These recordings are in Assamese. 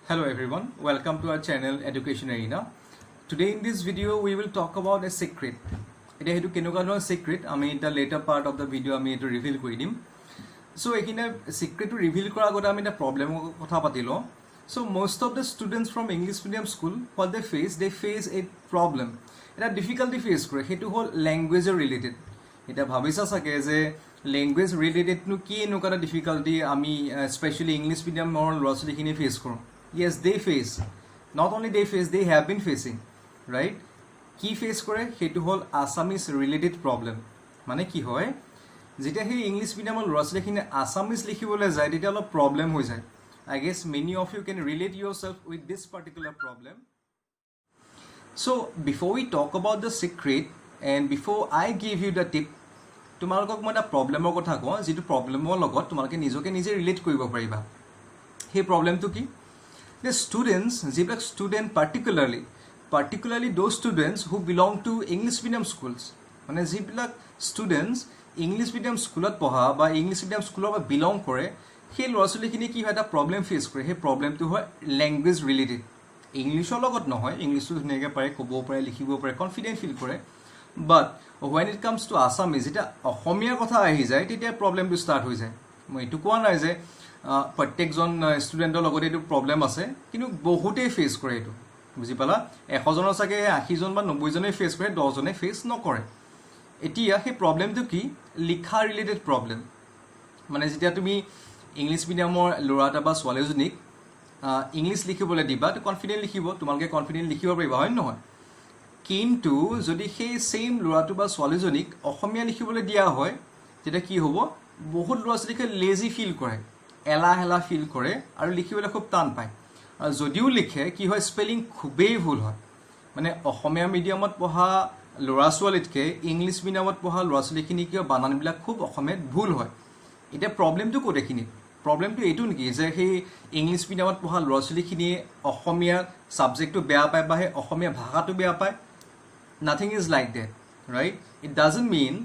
Hello everyone, welcome to our channel Education Arena. Today in this video we will talk about a secret. It is a secret. I mean the later part of the video I mean to reveal it. So a secret to reveal a problem. So most of the students from English medium school, what they face a problem. It's a difficulty face it to whole language related. It a language related to key difficulty especially English medium or face yes they face, not only they face, they have been facing, right? Ki face kore hetu hol Assamese related problem mane ki hoy jeta he English medium lora chole khine Assamese likhibole jay teta olo problem hoy jay. I guess many of you can relate yourself with this particular problem. So before we talk about the secret and before I give you the tip, তোমালোকক মই এটা প্ৰবলেমৰ কথা কওঁ যেটো প্ৰবলেমৰ লগত তোমালোকে নিজকে নিজে ৰিলেট কৰিব পাৰিবা। সেই প্ৰবলেমটো কি? The students, যিবিলাক student particularly those students who belong to English medium schools, মানে যিবিলাক students English medium স্কুলত পঢ়া বা English medium স্কুলৰ পৰা বিলং কৰে, সেই ল'ৰা ছোৱালীখিনি কি হয় এটা প্ৰবলেম ফেচ কৰে। সেই প্ৰবলেমটো হয় ল্যাঙ্গুৱেজ ৰিলেটেড। ইংলিছৰ লগত নহয়, ইংলিছটো ধুনীয়াকৈ পাৰে, ক'ব পাৰে, লিখিব পাৰে, কনফিডেন্ট ফিল কৰে। But when it comes to Assamese, এটা অসমীয়াৰ কথা আহি যায় তেতিয়া প্ৰবলেমটো ষ্টাৰ্ট হৈ যায়। মই এইটো কোৱা নাই যে প্ৰত্যেকজন ষ্টুডেণ্টৰ লগত এইটো প্ৰবলেম আছে, কিন্তু বহুতেই ফেচ কৰে এইটো। বুজি পালা? 100 জনৰ চাগে 80 জন বা 90 জনে ফেচ কৰে, 10 জনে ফেচ নকৰে। এতিয়া সেই প্ৰবলেমটো কি? লিখা ৰিলেটেড প্ৰবলেম। মানে যেতিয়া তুমি ইংলিছ মিডিয়ামৰ ল'ৰা এটা বা ছোৱালী এজনীক ইংলিছ লিখিবলৈ দিবা, তো কনফিডেন্ট লিখিব, তোমালোকে কনফিডেন্ট লিখিব পাৰিবা, হয় নহয়? কিন্তু যদি সেই সেম ল'ৰাটো বা ছোৱালীজনীক অসমীয়া লিখিবলৈ দিয়া হয় তেতিয়া কি হ'ব? বহুত ল'ৰা ছোৱালীকে লেজি ফিল কৰে, এলাহ ফিল কৰে আৰু লিখিবলৈ খুব টান পায়। আৰু যদিও লিখে কি হয় স্পেলিং খুবেই ভুল হয়। মানে অসমীয়া মিডিয়ামত পঢ়া ল'ৰা ছোৱালীতকৈ ইংলিছ মিডিয়ামত পঢ়া ল'ৰা ছোৱালীখিনি কিয় বানানবিলাক খুব অসমীয়াত ভুল হয়। এতিয়া প্ৰবলেমটো ক'ত এইখিনিত? প্ৰবলেমটো এইটো নেকি যে সেই ইংলিছ মিডিয়ামত পঢ়া ল'ৰা ছোৱালীখিনিয়ে অসমীয়া ছাবজেক্টটো বেয়া পায় বা সেই অসমীয়া ভাষাটো বেয়া পায়? Nothing is like that, right? It doesn't mean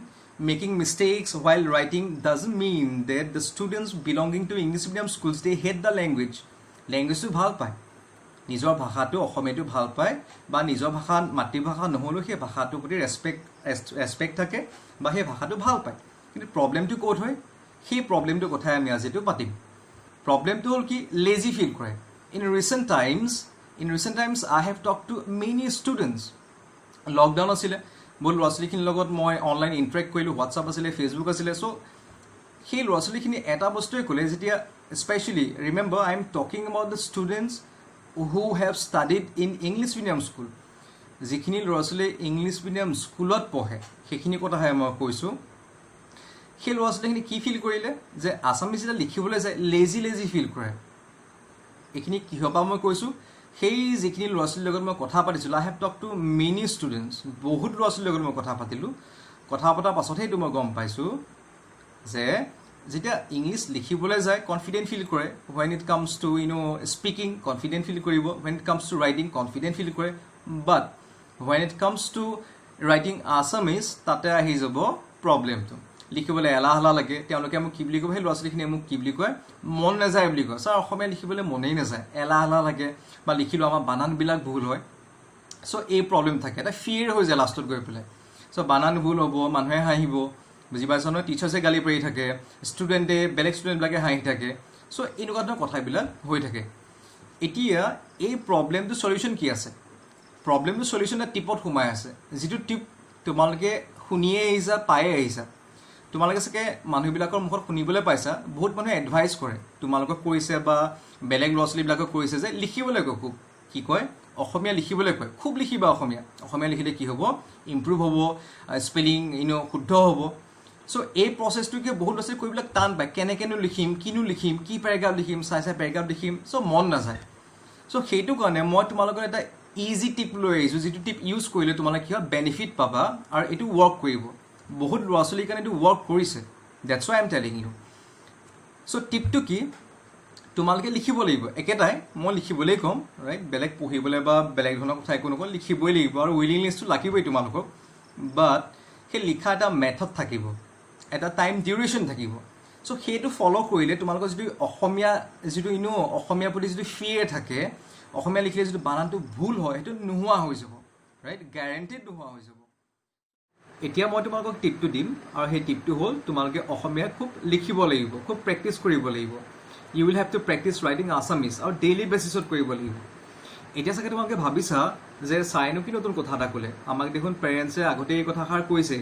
making mistakes while writing doesn't mean that the students belonging to English medium schools they hate the language. Language to ভাল পায়, নিজৰ ভাষাটো অসমীয়াটো ভাল পায় বা নিজৰ ভাষা মাতৃভাষা নহ'লেও সেই ভাষাটোৰ প্ৰতি ৰেসপেক্ট থাকে বা সেই ভাষাটো ভাল পায়। কিন্তু প্ৰবলেমটো ক'ত হয়? সেই প্ৰবলেমটোৰ কথাই আমি আজিটো পাতিম। প্ৰবলেমটো হ'ল কি? লেজি ফিল কৰে। In recent times I have talked to many students. Lockdown আছিলে, বহুত ল'ৰা ছোৱালীখিনিৰ লগত মই অনলাইন ইণ্টাৰেক্ট কৰিলোঁ, হোৱাটছআপ আছিলে, ফেচবুক আছিলে। চ' সেই ল'ৰা ছোৱালীখিনি এটা বস্তুৱে ক'লে, যেতিয়া specially remember I am talking about the students who have studied in English medium school. যিখিনি ল'ৰা ছোৱালী ইংলিছ মিডিয়াম স্কুলত পঢ়ে সেইখিনি কথাহে মই কৈছোঁ। সেই ল'ৰা ছোৱালীখিনি কি ফিল কৰিলে যে আছামিজ যেতিয়া লিখিবলৈ যায় লেজি ফিল কৰে। এইখিনি কিহৰ পৰা মই কৈছোঁ? সেই যিখিনি ল'ৰা ছোৱালীৰ লগত মই কথা পাতিছিলোঁ, I have talk to many students, বহুত ল'ৰা ছোৱালীৰ লগত মই কথা পাতিলোঁ। কথা পতাৰ পাছতহে এইটো মই গম পাইছোঁ যে যেতিয়া ইংলিছ লিখিবলৈ যায় কনফিডেণ্ট ফিল কৰে। When it comes to speaking confident feel কৰিব, when it comes to writing confident feel কৰে। But when it comes to writing Assamese তাতে আহি যাব প্ৰবলেমটো। লিখিবলৈ এলাহ লাগে। তেওঁলোকে মোক কি বুলি কয়? সেই ল'ৰা ছোৱালীখিনিয়ে মোক কি বুলি কয়? মন নাযায় বুলি কয়। ছাৰ অসমীয়া লিখিবলৈ মনেই নাযায়, এলাহ লাগে বা লিখিলোঁ আমাৰ বানানবিলাক ভুল হয়। চ' এই প্ৰবলেম থাকে, এটা ফিয়েৰ হৈ যায় লাষ্টত গৈ পেলাই। চ' বানান ভুল হ'ব, মানুহে হাঁহিব, বুজি পাইছ নহয়? টিচাৰ্ছে গালি পাৰি থাকে, ষ্টুডেণ্টে বেলেগ ষ্টুডেণ্টবিলাকে হাঁহি থাকে। চ' এনেকুৱা ধৰণৰ কথাবিলাক হৈ থাকে। এতিয়া এই প্ৰবলেমটো চলিউশ্যন কি আছে? প্ৰবলেমটো চলিউশ্যন এটা টিপত সোমাই আছে, যিটো টিপ তোমালোকে শুনিয়ে আহিছা, পায়ে আহিছা। তোমালোকে চাগে মানুহবিলাকৰ মুখত শুনিবলৈ পাইছা, বহুত মানুহে এডভাইচ কৰে, তোমালোকক কৰিছে বা বেলেগ ল'ৰা ছোৱালীবিলাকক কৰিছে যে লিখিবলৈ কয়, খুব কি কয়? অসমীয়া লিখিবলৈ কয়, খুব লিখিবা অসমীয়া লিখিলে কি হ'ব? ইম্প্ৰুভ হ'ব, স্পেলিং শুদ্ধ হ'ব। চ' এই প্ৰচেছটোকে বহুত ল'ৰা ছোৱালী কৰিবলৈ টান পায়। কেনেকৈনো লিখিম, কিনো লিখিম, কি পেৰাগ্ৰাফ লিখিম, চাই পেৰাগ্ৰাফ লিখিম, চ' মন নাযায়। চ' সেইটো কাৰণে মই তোমালোকৰ এটা ইজি টিপ লৈ আহিছোঁ, যিটো টিপ ইউজ কৰিলে তোমালোকে কি হয় বেনিফিট পাবা আৰু এইটো ৱৰ্ক কৰিব। বহুত ল'ৰা ছোৱালীৰ কাৰণে এইটো ৱৰ্ক কৰিছে, that's why I am telling you. So' টিপটো কি? তোমালোকে লিখিব লাগিব, একেটাই মই লিখিবলৈ ক'ম, ৰাইট? বেলেগ পঢ়িবলৈ বা বেলেগ ধৰণৰ কথা একো নকওঁ, লিখিবই লাগিব আৰু উইলিংনেছটো লাগিবই তোমালোকক। বাট সেই লিখা এটা মেথড থাকিব, এটা টাইম ডিউৰেশ্যন থাকিব। সো সেইটো ফলো কৰিলে তোমালোকৰ যদি অসমীয়া যেটো অসমীয়া প্ৰতি যদি ফিয়াৰ থাকে অসমীয়া লিখিলে যদি বানানটো ভুল হয় সেইটো নোহোৱা হৈ যাব ৰাইট গ্যাৰান্টিড নোহোৱা হৈ যাব এতিয়া মই তোমালোকক টিপটো দিম আৰু সেই টিপটো হ'ল তোমালোকে অসমীয়া খুব লিখিব লাগিব খুব প্ৰেক্টিছ কৰিব লাগিব you will have to practice writing Assamese আৰু ডেইলি বেচিছত কৰিব লাগিব এতিয়া চাগে তোমালোকে ভাবিছা যে চাইনো কি নতুন কথা এটা ক'লে আমাক দেখোন পেৰেণ্টছে আগতে এই কথাষাৰ কৈছে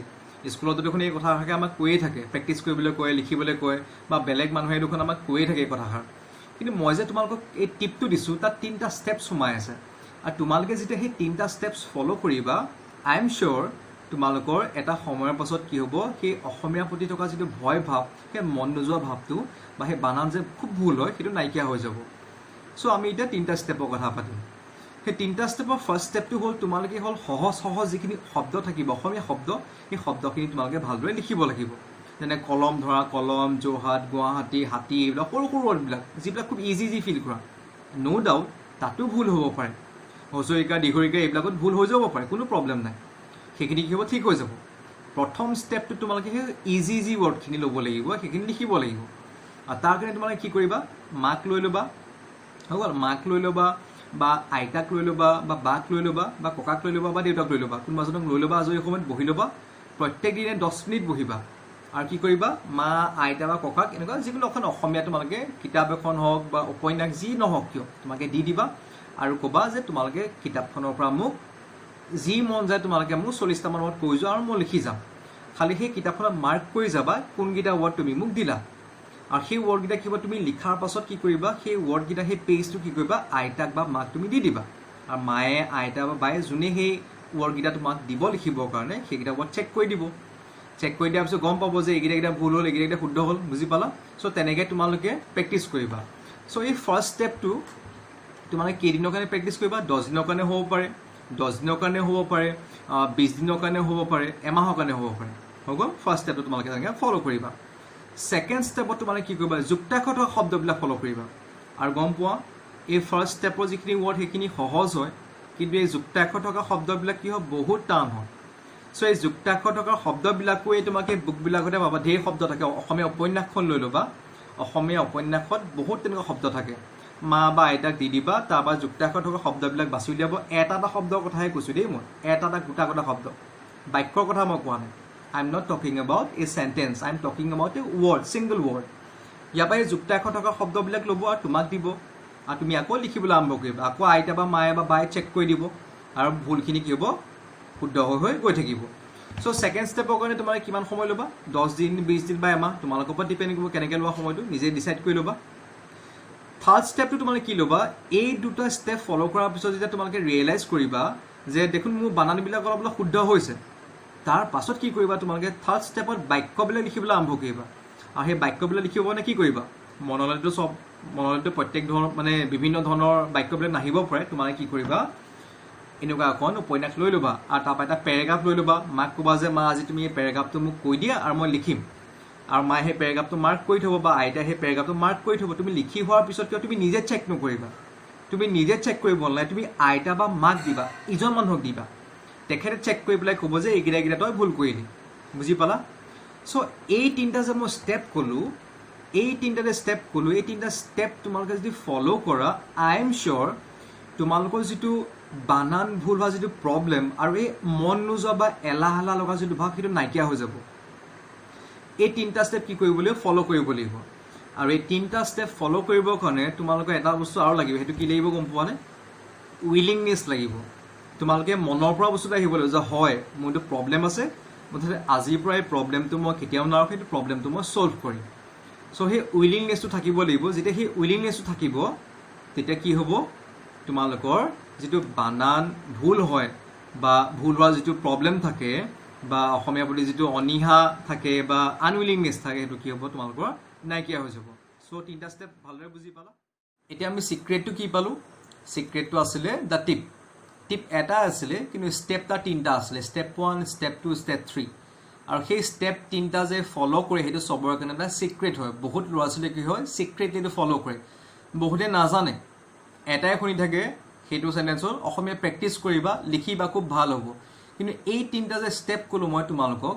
স্কুলতো দেখোন এই কথাষাৰকে আমাক কৈয়ে থাকে প্ৰেক্টিছ কৰিবলৈ কয় লিখিবলৈ কয় বা বেলেগ মানুহে দেখোন আমাক কৈয়ে থাকে এই কথাষাৰ কিন্তু মই যে তোমালোকক এই টিপটো দিছোঁ তাত 3টা ষ্টেপছ সোমাই আছে আৰু তোমালোকে যেতিয়া সেই 3টা ষ্টেপছ ফলো কৰিবা আই এম চিয়'ৰ তোমালোকৰ এটা সময়ৰ পাছত কি হ'ব সেই অসমীয়াৰ প্ৰতি থকা যিটো ভয় ভাৱ সেই মন নোযোৱা ভাৱটো বা সেই বানান যে খুব ভুল হয় সেইটো নাইকিয়া হৈ যাব চ' আমি এতিয়া 3টা ষ্টেপৰ কথা পাতিম সেই 3টা ষ্টেপৰ ফাৰ্ষ্ট ষ্টেপটো হ'ল তোমালোকে হ'ল সহজ যিখিনি শব্দ থাকিব অসমীয়া শব্দ সেই শব্দখিনি তোমালোকে ভালদৰে লিখিব লাগিব যেনে কলম ধৰা কলম যোৰহাট গুৱাহাটী হাতী এইবিলাক সৰু সৰু ৱৰ্ডবিলাক যিবিলাক খুব ইজি ফিল কৰা নো ডাউট তাতো ভুল হ'ব পাৰে হচৰিকা দীঘৰিকা এইবিলাকত ভুল হৈ যাব পাৰে কোনো প্ৰব্লেম নাই সেইখিনি কি হ'ব ঠিক হৈ যাব প্ৰথম ষ্টেপটো তোমালোকে সেই ইজি ৱৰ্ডখিনি ল'ব লাগিব সেইখিনি লিখিব লাগিব আৰু তাৰ কাৰণে তোমালোকে কি কৰিবা মাক লৈ ল'বা হৈ গ'ল মাক লৈ ল'বা বা আইতাক লৈ ল'বা বা বাক লৈ ল'বা বা ককাক লৈ ল'বা বা দেউতাক লৈ ল'বা কোনোবাজনক লৈ ল'বা আজৰি সময়ত বহি ল'বা প্ৰত্যেক দিনে 10 মিনিট বহিবা আৰু কি কৰিবা মা আইতা বা ককাক এনেকুৱা যিকোনো এখন অসমীয়া তোমালোকে কিতাপ এখন হওক বা উপন্যাস যি নহওক কিয় তোমালোকে দি দিবা আৰু ক'বা যে তোমালোকে কিতাপখনৰ পৰা মোক যি মন যায় তোমালোকে মোক 40টা মান ৱৰ্ড কৈ যোৱা আৰু মই লিখি যাম খালি সেই কিতাপখনত মাৰ্ক কৰি যাবা কোনকেইটা ৱৰ্ড তুমি মোক দিলা আৰু সেই ৱৰ্ডকেইটা কিবা তুমি লিখাৰ পাছত কি কৰিবা সেই ৱৰ্ডকেইটা সেই পেজটো কি কৰিবা আইতাক বা মাক তুমি দি দিবা আৰু মায়ে আইতা বা বায়ে যোনে সেই ৱৰ্ডকেইটা তোমাক দিব লিখিবৰ কাৰণে সেইকেইটা ৱৰ্ড চেক কৰি দিব চেক কৰি দিয়াৰ পিছত গম পাব যে এইকেইটা ভুল হ'ল এইকেইটা শুদ্ধ হ'ল বুজি পালা চ' তেনেকৈ তোমালোকে প্ৰেক্টিছ কৰিবা চ' এই ফাৰ্ষ্ট ষ্টেপটো তোমালোকে কেইদিনৰ কাৰণে প্ৰেক্টিছ কৰিবা 10 দিনৰ কাৰণে হ'ব পাৰে 10 দিনৰ কাৰণে হ'ব পাৰে 20 দিনৰ কাৰণে হ'ব পাৰে এমাহৰ কাৰণে হ'ব পাৰে হৈ গ'ল ফাৰ্ষ্ট ষ্টেপটো তোমালোকে তেনেকৈ ফ'ল' কৰিবা ছেকেণ্ড ষ্টেপত তোমালোকে কি কৰিবা যুক্তাক্ষৰ থকা শব্দবিলাক ফ'ল' কৰিবা আৰু গম পোৱা এই ফাৰ্ষ্ট ষ্টেপৰ যিখিনি ৱৰ্ড সেইখিনি সহজ হয় কিন্তু এই যুক্তাক্ষৰ থকা শব্দবিলাক কি হয় বহুত টান হয় চ' এই যুক্তাক্ষৰ থকা শব্দবিলাকো এই তোমাকে বুকবিলাকতে পাবা ঢেৰ শব্দ থাকে অসমীয়া উপন্যাসখন লৈ ল'বা অসমীয়া উপন্যাসত বহুত তেনেকুৱা শব্দ থাকে মা বা আইতাক দি দিবা তাৰপৰা যুক্তাক্ষৰ থকা শব্দবিলাক বাছি উলিয়াব এটা শব্দৰ কথাহে কৈছোঁ দেই মই এটা গোটা শব্দ বাক্যৰ কথা মই কোৱা নাই I am not talking about a sentence. I am talking about a word, single word. ইয়াৰ পৰা এই যুক্তাক্ষৰ থকা শব্দবিলাক ল'ব আৰু তোমাক দিব আৰু তুমি আকৌ লিখিবলৈ আৰম্ভ কৰিবা আকৌ আইতা বা মায়ে বা বায়ে চেক কৰি দিব আৰু ভুলখিনি কি হ'ব শুদ্ধ হৈ গৈ থাকিব চ' ছেকেণ্ড ষ্টেপৰ কাৰণে তোমালোকে কিমান সময় ল'বা 10 দিন 20 দিন বা এমাহ তোমালোকৰ ওপৰত ডিপেণ্ড কৰিব কেনেকৈ লোৱা সময়টো নিজে ডিচাইড কৰি ল'বা থাৰ্ড ষ্টেপটো তোমালোকে কি ল'বা এই দুটা ষ্টেপ ফ'ল' কৰাৰ পিছত যেতিয়া তোমালোকে ৰিয়েলাইজ কৰিবা যে দেখোন মোৰ বানানবিলাক অলপ শুদ্ধ হৈছে তাৰ পাছত কি কৰিবা তোমালোকে থাৰ্ড ষ্টেপত বাক্যবিলাক লিখিবলৈ আৰম্ভ কৰিবা আৰু সেই বাক্যবিলাক লিখিব মানে কি কৰিবা মনলৈতো প্ৰত্যেক ধৰণৰ মানে বিভিন্ন ধৰণৰ বাক্যবিলাক নাহিব পাৰে তোমালোকে কি কৰিবা এনেকুৱা এখন উপন্যাস লৈ ল'বা আৰু তাৰপৰা এটা পেৰেগ্ৰাফ লৈ ল'বা মাক ক'বা যে মা আজি তুমি এই পেৰেগ্ৰাফটো মোক কৈ দিয়া আৰু মই লিখিম আৰু মায়ে সেই পেৰেগ্ৰাফটো মাৰ্ক কৰি থ'ব বা আইতাই সেই পেৰেগ্ৰাফটো মাৰ্ক কৰি থ'ব তুমি লিখি হোৱাৰ পিছত কিয় তুমি নিজে চেক নকৰিবা তুমি নিজে চেক কৰিব নালাগে তুমি আইতা বা মাক দিবা ইজন মানুহক দিবা তেখেতে চেক কৰি পেলাই ক'ব যে এইকেইটা তই ভুল কৰিলি বুজি পালা চ' এই 3টা যে মই ষ্টেপ ক'লোঁ এই 3টা ষ্টেপ তোমালোকে যদি ফ'ল' কৰা আই এম চিয়'ৰ তোমালোকৰ যিটো বানান ভুল হোৱা যিটো প্ৰব্লেম আৰু এই মন নোযোৱা বা এলাহ লগা যিটো ভাৱ সেইটো নাইকিয়া হৈ যাব এই 3টা ষ্টেপ কি কৰিব লাগিব ফ'ল' কৰিব লাগিব আৰু এই 3টা ষ্টেপ ফ'ল' কৰিবৰ কাৰণে তোমালোকৰ এটা বস্তু আৰু লাগিব সেইটো কি লাগিব গম পোৱানে উইলিংনেছ লাগিব তোমালোকে মনৰ পৰা বস্তুটো আহিব লাগিব যে হয় মোৰ এইটো প্ৰব্লেম আছে মুঠতে আজিৰ পৰা এই প্ৰব্লেমটো মই কেতিয়াও নাৰাখোঁ সেইটো প্ৰব্লেমটো মই ছল্ভ কৰিম চ' সেই উইলিংনেছটো থাকিব লাগিব যেতিয়া সেই উইলিংনেছটো থাকিব তেতিয়া কি হ'ব তোমালোকৰ যিটো বানান ভুল হয় বা ভুল হোৱা যিটো প্ৰব্লেম থাকে বা অসমীয়া প্ৰতি যিটো অনীহা থাকে বা আনউইলিংনেছ থাকে সেইটো কি হ'ব তোমালোকৰ নাইকিয়া হৈ যাব চ' 3টা ষ্টেপ ভালদৰে বুজি পালা এতিয়া আমি চিক্ৰেটটো কি পালোঁ চিক্ৰেটটো আছিলে দ্য টিপ এটা আছিলে কিন্তু ষ্টেপ তাৰ 3টা আছিলে ষ্টেপ 1 ষ্টেপ 2 ষ্টেপ 3 আৰু সেই ষ্টেপ 3টা যে ফ'ল' কৰে সেইটো চবৰে কাৰণে এটা চিক্ৰেট হয় বহুত ল'ৰা ছোৱালীয়ে কি হয় চিক্ৰেটলি এইটো ফ'ল' কৰে বহুতে নাজানে এটাই শুনি থাকে সেইটো চেণ্টেন্সৰ অসমীয়া প্ৰেক্টিছ কৰিবা লিখিবা খুব ভাল হ'ব কিন্তু এই 3টা যে ষ্টেপ ক'লোঁ মই তোমালোকক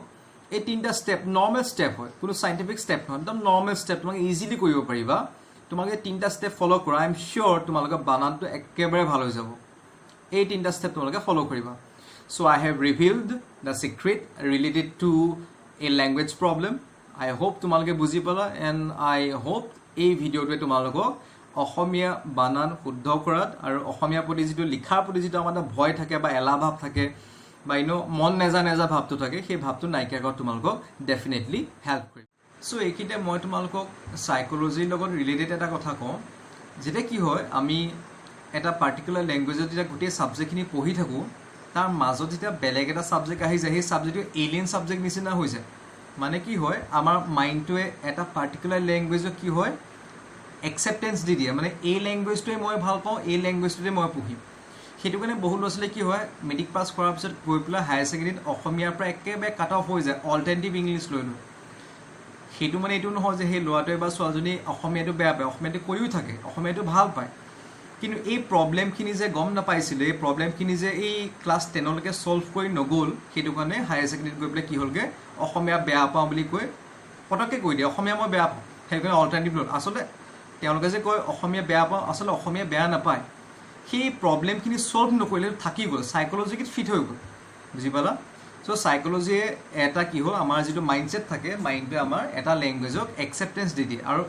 এই তিনিটা ষ্টেপ নৰ্মেল ষ্টেপ হয়, কোনো চাইণ্টিফিক ষ্টেপ নহয়, একদম নৰ্মেল ষ্টেপ তোমালোকে ইজিলি কৰিব পাৰিবা। তোমালোকে তিনিটা ষ্টেপ ফ'ল' কৰা, আই এম চিয়'ৰ তোমালোকৰ বানানটো একেবাৰে ভাল হৈ যাব। এই তিনিটা ষ্টেপ তোমালোকে ফ'ল' কৰিবা। So' I have revealed the secret related to a language problem. I hope তোমালোকে বুজি পালা, এণ্ড আই হোপ এই ভিডিঅ'টোৱে তোমালোকক অসমীয়া বানান শুদ্ধ কৰাত আৰু অসমীয়াৰ প্ৰতি যিটো লিখাৰ প্ৰতি যিটো আমাৰ এটা ভয় থাকে বা এলাহ ভাৱ থাকে বা মন নেজা ভাৱটো থাকে, সেই ভাৱটো নাইকিয়া কৰাত তোমালোকক ডেফিনেটলি হেল্প কৰিম। চ' এইখিনিতে মই তোমালোকক চাইক'লজিৰ লগত ৰিলেটেড এটা কথা কওঁ। যেতিয়া কি হয়, আমি এটা পাৰ্টিকুলাৰ লেংগুৱেজত যেতিয়া গোটেই ছাবজেক্টখিনি পঢ়ি থাকোঁ, তাৰ মাজত যেতিয়া বেলেগ এটা ছাবজেক্ট আহি যায়, সেই ছাবজেক্টটো এলিয়েন ছাবজেক্ট নিচিনা হৈ যায়। মানে কি হয়, আমাৰ মাইণ্ডটোৱে এটা পাৰ্টিকুলাৰ লেংগুৱেজক কি হয় একচেপ্টেঞ্চ দি দিয়ে, মানে এই লেংগুৱেজটোৱে মই ভাল পাওঁ, এই লেংগুৱেজটোতে মই পঢ়িম। সেইটো কাৰণে বহু ল'ৰা ছোৱালী কি হয়, মেট্ৰিক পাছ কৰাৰ পিছত গৈ পেলাই হায়াৰ ছেকেণ্ডেৰীত অসমীয়াৰ পৰা একেবাৰে কাট অফ হৈ যায়, অল্টাৰনেটিভ ইংলিছ লৈ লয়। সেইটো মানে এইটো নহয় যে সেই ল'ৰাটোৱে বা ছোৱালীজনী অসমীয়াটো বেয়া পায়, অসমীয়াটো কৰিও থাকে, অসমীয়াটো ভাল পায়। কিন্তু এই প্ৰব্লেমখিনি যে গম নাপাইছিলে, এই প্ৰব্লেমখিনি যে এই ক্লাছ 10লৈকে ছল্ভ কৰি নগ'ল, সেইটো কাৰণে হায়াৰ ছেকেণ্ডেৰীত গৈ পেলাই কি হ'লগৈ, অসমীয়া বেয়া পাওঁ বুলি কৈ পটককৈ কৈ দিয়ে, অসমীয়া মই বেয়া পাওঁ, সেইকাৰণে অল্টাৰনেটিভ ল'ল। আচলতে তেওঁলোকে যে কয় অসমীয়া বেয়া পাওঁ, আচলতে অসমীয়া বেয়া নাপায়। সেই প্ৰব্লেমখিনি ছল্ভ নকৰিলে থাকি গ'ল, চাইক'লজিকেলি ফিট হৈ গ'ল। বুজি পালা? চ' চাইক'লজিয়ে এটা কি হ'ল, আমাৰ যিটো মাইণ্ডছেট থাকে, মাইণ্ডটোৱে আমাৰ এটা লেংগুৱেজক একচেপ্টেঞ্চ দি দিয়ে, আৰু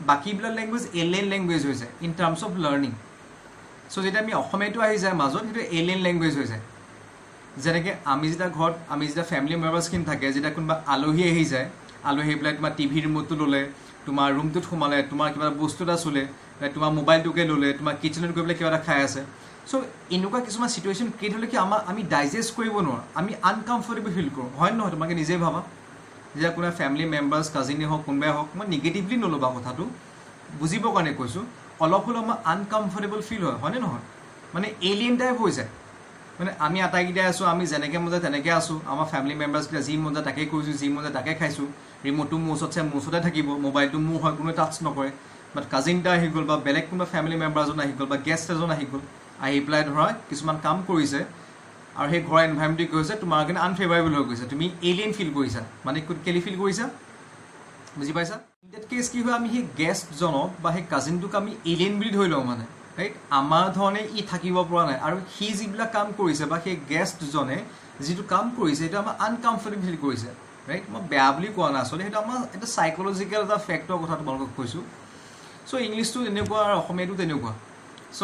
বাকীবিলাক লেংগুৱেজ এলিয়েন লেংগুৱেজ হৈ যায় ইন টাৰ্মছ অফ লাৰ্ণিং। চ' যেতিয়া আমি অসমীয়াটো আহি যায় মাজত, সেইটো এলিয়েন লেংগুৱেজ হৈ যায়। যেনেকৈ আমি যেতিয়া ঘৰত, আমি যেতিয়া ফেমিলি মেম্বাৰ্ছখিনি থাকে, যেতিয়া কোনোবা আলহী আহি যায়, আলহী আহি পেলাই তোমাৰ টিভি ৰিম'টটো ল'লে, তোমাৰ ৰুমটোত সোমালে, তোমাৰ কিবা বস্তু এটা চুলে, তোমাৰ মোবাইলটোকে ল'লে, তোমাৰ কিটচেনত গৈ পেলাই কিবা এটা খাই আছে। চ' এনেকুৱা কিছুমান চিটুৱেশ্যন ক্ৰিয়েট হ'লে কি আমি ডাইজেষ্ট কৰিব নোৱাৰোঁ, আমি আনকমফৰ্টেবল ফিল কৰোঁ, হয় নহয়? তোমাকে নিজেই ভাবা, যেতিয়া কোনোবা ফেমিলি মেম্বাৰ্ছ, কাজিনেই হওক, কোনোবাই হওক, মই নিগেটিভলি নল'বা কথাটো, বুজিবৰ কাৰণে কৈছোঁ, অলপ হ'লেও আমাৰ আনকমফৰ্টেবল ফিল হয়, হয়নে নহয়? মানে এলিয়েন টাইপ হৈ যায়। মানে আমি আটাইকেইটাই আছোঁ, আমি যেনেকৈ মন যায় তেনেকৈ আছোঁ, আমাৰ ফেমিলি মেম্বাৰ্ছকেইটা যি মন যায় তাকে কৰিছোঁ, যি মন যায় তাকে খাইছোঁ, ৰিম'টটো মোৰ ওচৰত চাই মোৰ ওচৰতে থাকিব, মোবাইলটো মোৰ হয়, কোনোৱে টাচ নকৰে। বাট কাজিন এটা আহি গ'ল, বা বেলেগ কোনোবা ফেমিলি মেম্বাৰ এজন আহি গ'ল, বা গেষ্ট এজন আহি গ'ল, আহি পেলাই ধৰা কিছুমান কাম কৰিছে, আৰু সেই ঘৰৰ এনভাইৰমেণ্টটো কি হৈছে, তোমাৰ কাৰণে আনফেভাৰেবল হৈ গৈছে, তুমি এলিয়েন ফিল কৰিছা। মানে কেলি ফিল কৰিছা, বুজি পাইছা? ইন ডেট কেছ কি হয়, আমি সেই গেষ্টজনক বা সেই কাজিনটোক আমি এলিয়েন বুলি ধৰি লওঁ, মানে ৰাইট, আমাৰ ধৰণে ই থাকিব পৰা নাই, আৰু সি যিবিলাক কাম কৰিছে বা সেই গেষ্টজনে যিটো কাম কৰিছে, সেইটো আমাৰ আনকমফৰ্টেবল ফিল কৰিছে, ৰাইট। মই বেয়া বুলি কোৱা নাই, আচলতে সেইটো আমাৰ এটা চাইক'লজিকেল এটা ফেক্টৰ কথা তোমালোকক কৈছোঁ। চ' ইংলিছটো তেনেকুৱা আৰু অসমীয়াটো তেনেকুৱা। চ'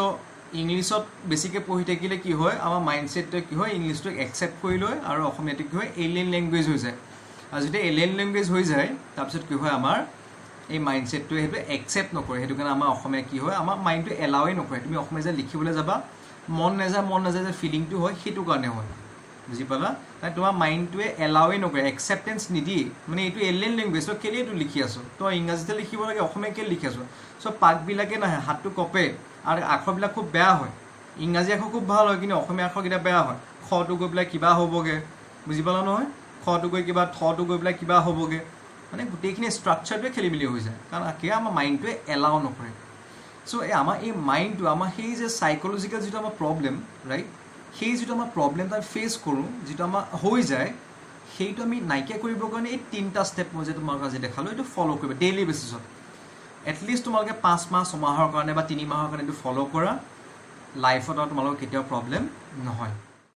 ইংলিছত বেছিকৈ পঢ়ি থাকিলে কি হয়, আমাৰ মাইণ্ডছেটটোৱে কি হয়, ইংলিছটোক একচেপ্ট কৰি লয়, আৰু অসমীয়াটো কি হয়, এলিয়েন লেংগুৱেজ হৈ যায়। আৰু যেতিয়া এলিয়েন লেংগুৱেজ হৈ যায়, তাৰপিছত কি হয়, আমাৰ এই মাইণ্ডছেটটোৱে সেইটো একচেপ্ট নকৰে। সেইটো কাৰণে আমাৰ অসমীয়া কি হয়, আমাৰ মাইণ্ডটোৱে এলাওৱেই নকৰে। তুমি অসমীয়া যে লিখিবলৈ যাবা, মন নাযায় যে ফিলিংটো হয়, সেইটো কাৰণে হয়। বুজি পালা? তাই তোমাৰ মাইণ্ডটোৱে এলাওৱেই নকৰে, একচেপ্টেঞ্চ নিদিয়ে। মানে এইটো এলিয়েন লেংগুৱেজ, তই কেলেই এইটো লিখি আছোঁ, তই ইংৰাজীতে লিখিব লাগে, অসমীয়া কেলৈ লিখি আছোঁ। চ' পাকবিলাকে নাহে, হাতটো কপে, আৰু আখৰবিলাক খুব বেয়া হয়। ইংৰাজী আখৰ খুব ভাল হয়, কিন্তু অসমীয়া আখৰকেইটা বেয়া হয়। খটো গৈ পেলাই কিবা হ'বগৈ, বুজি পালা নহয়? খটো গৈ কিবা, থটো গৈ পেলাই কিবা হ'বগৈ। মানে গোটেইখিনি ষ্ট্ৰাকচাৰটোৱে খেলি মেলি হৈ যায়, কাৰণ কি আমাৰ মাইণ্ডটোৱে এলাও নকৰে। চ' আমাৰ এই মাইণ্ডটো, আমাৰ সেই যে চাইক'লজিকেল যিটো আমাৰ প্ৰব্লেম, ৰাইট, সেই যিটো আমাৰ প্ৰব্লেম আমি ফেচ কৰোঁ, যিটো আমাৰ হৈ যায়, সেইটো আমি নাইকিয়া কৰিবৰ কাৰণে এই তিনিটা ষ্টেপ মই যে তোমালোকক আজি দেখালোঁ, এইটো ফ'ল' কৰিবা ডেইলি বেচিছত। এটলিষ্ট তোমালোকে 5 মাহ 6 মাহৰ কাৰণে বা 3 মাহৰ কাৰণে এইটো ফ'ল' কৰা, লাইফত আৰু তোমালোকৰ কেতিয়াও প্ৰব্লেম নহয়।